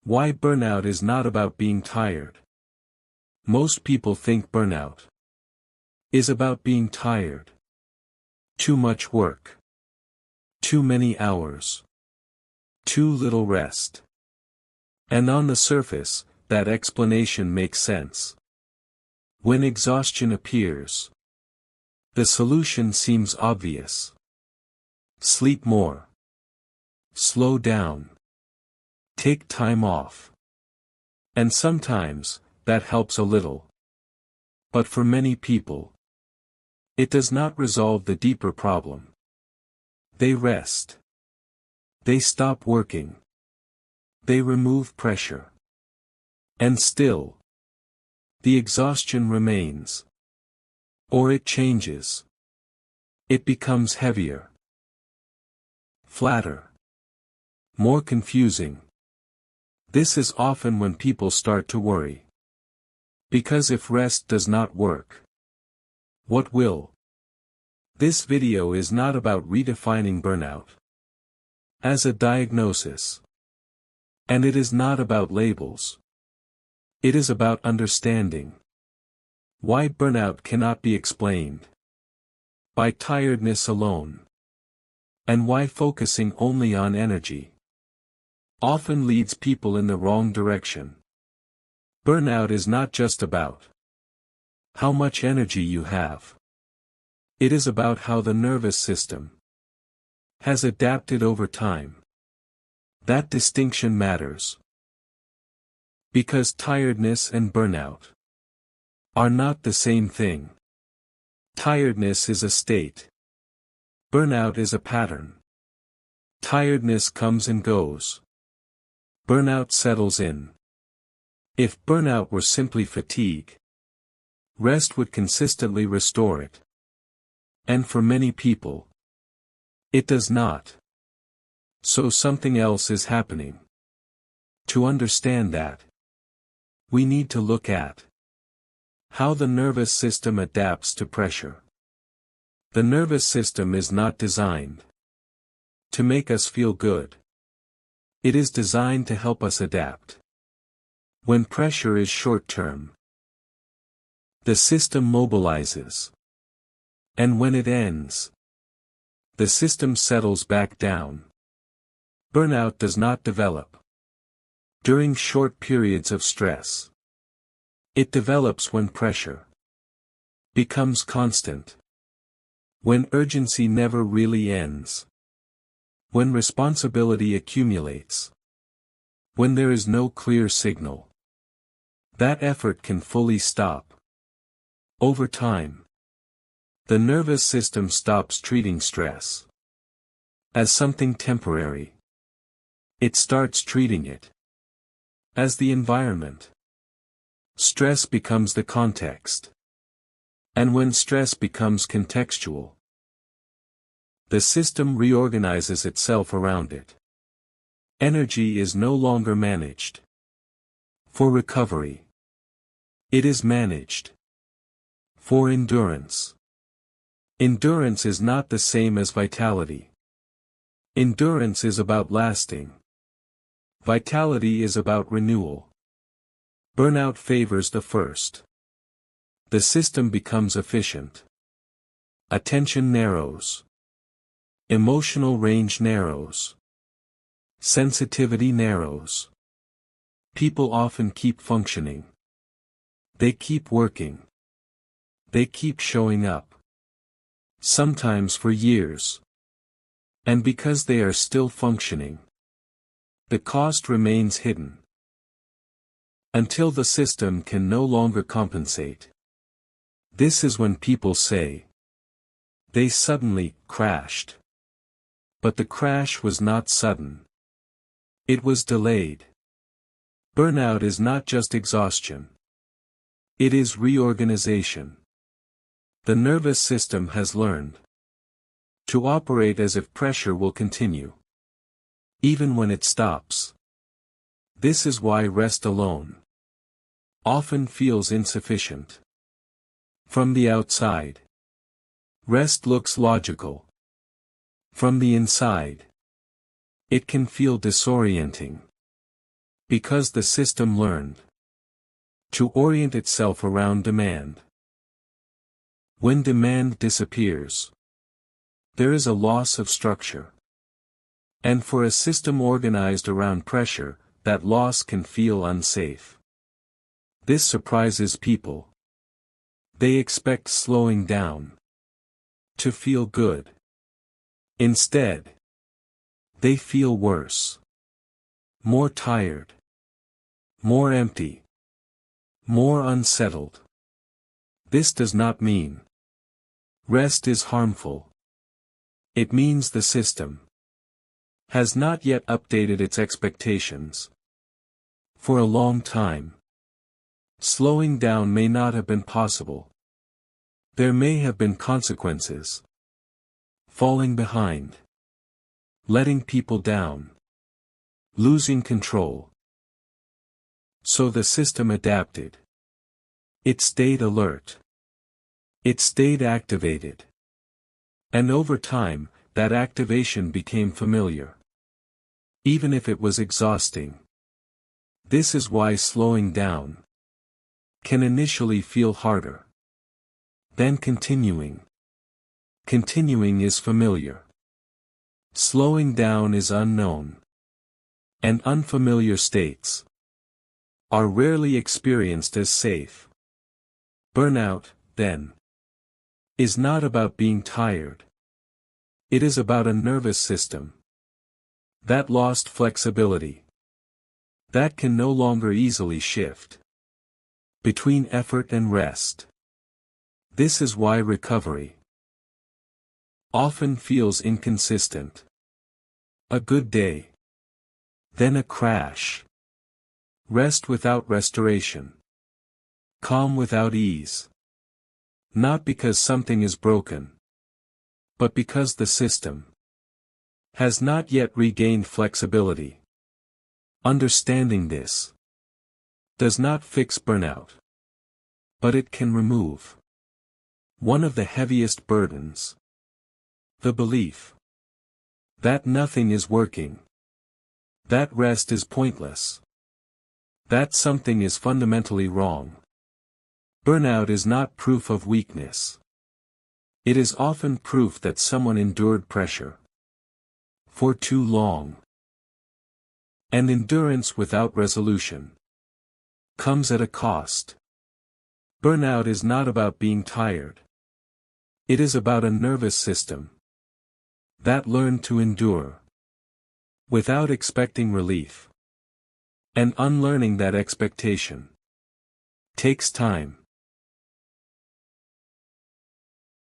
Why burnout is not about being tired. Most people think burnout is about being tired. Too much work. Too many hours. Too little rest. And on the surface, that explanation makes sense. When exhaustion appears, the solution seems obvious. Sleep more. Slow down. Take time off. And sometimes, that helps a little. But for many people, it does not resolve the deeper problem. They rest. They stop working. They remove pressure. And still, the exhaustion remains. Or it changes. It becomes heavier. Flatter. More confusing. This is often when people start to worry. Because if rest does not work, what will? This video is not about redefining burnout as a diagnosis. And it is not about labels. It is about understanding why burnout cannot be explained by tiredness alone, and why focusing only on energy often leads people in the wrong direction. Burnout is not just about how much energy you have. It is about how the nervous system has adapted over time. That distinction matters. Because tiredness and burnout are not the same thing. Tiredness is a state. Burnout is a pattern. Tiredness comes and goes. Burnout settles in. If burnout were simply fatigue, rest would consistently restore it. And for many people, it does not. So something else is happening. To understand that, we need to look at how the nervous system adapts to pressure. The nervous system is not designed to make us feel good. It is designed to help us adapt. When pressure is short-term, the system mobilizes. And when it ends, the system settles back down. Burnout does not develop during short periods of stress. It develops when pressure becomes constant. When urgency never really ends. When responsibility accumulates. When there is no clear signal that effort can fully stop. Over time, the nervous system stops treating stress as something temporary. It starts treating it as the environment. Stress becomes the context. And when stress becomes contextual, the system reorganizes itself around it. Energy is no longer managed for recovery. It is managed for endurance. Endurance is not the same as vitality. Endurance is about lasting. Vitality is about renewal. Burnout favors the first. The system becomes efficient. Attention narrows. Emotional range narrows. Sensitivity narrows. People often keep functioning. They keep working. They keep showing up. Sometimes for years. And because they are still functioning, the cost remains hidden. Until the system can no longer compensate. This is when people say they suddenly crashed. But the crash was not sudden. It was delayed. Burnout is not just exhaustion. It is reorganization. The nervous system has learned to operate as if pressure will continue, even when it stops. This is why rest alone often feels insufficient. From the outside, rest looks logical. From the inside, it can feel disorienting. Because the system learned to orient itself around demand. When demand disappears, there is a loss of structure. And for a system organized around pressure, that loss can feel unsafe. This surprises people. They expect slowing down to feel good. Instead, they feel worse, more tired, more empty, more unsettled. This does not mean rest is harmful. It means the system has not yet updated its expectations. For a long time, slowing down may not have been possible. There may have been consequences. Falling behind. Letting people down. Losing control. So the system adapted. It stayed alert. It stayed activated. And over time, that activation became familiar. Even if it was exhausting. This is why slowing down can initially feel harder than continuing. Continuing is familiar. Slowing down is unknown. And unfamiliar states are rarely experienced as safe. Burnout, then, is not about being tired. It is about a nervous system that lost flexibility, that can no longer easily shift between effort and rest. This is why recovery often feels inconsistent. A good day, then a crash. Rest without restoration. Calm without ease. Not because something is broken, but because the system has not yet regained flexibility. Understanding this does not fix burnout, but it can remove one of the heaviest burdens. The belief that nothing is working, that rest is pointless, that something is fundamentally wrong. Burnout is not proof of weakness. It is often proof that someone endured pressure for too long. And endurance without resolution comes at a cost. Burnout is not about being tired. It is about a nervous system that learned to endure without expecting relief. And unlearning that expectation takes time.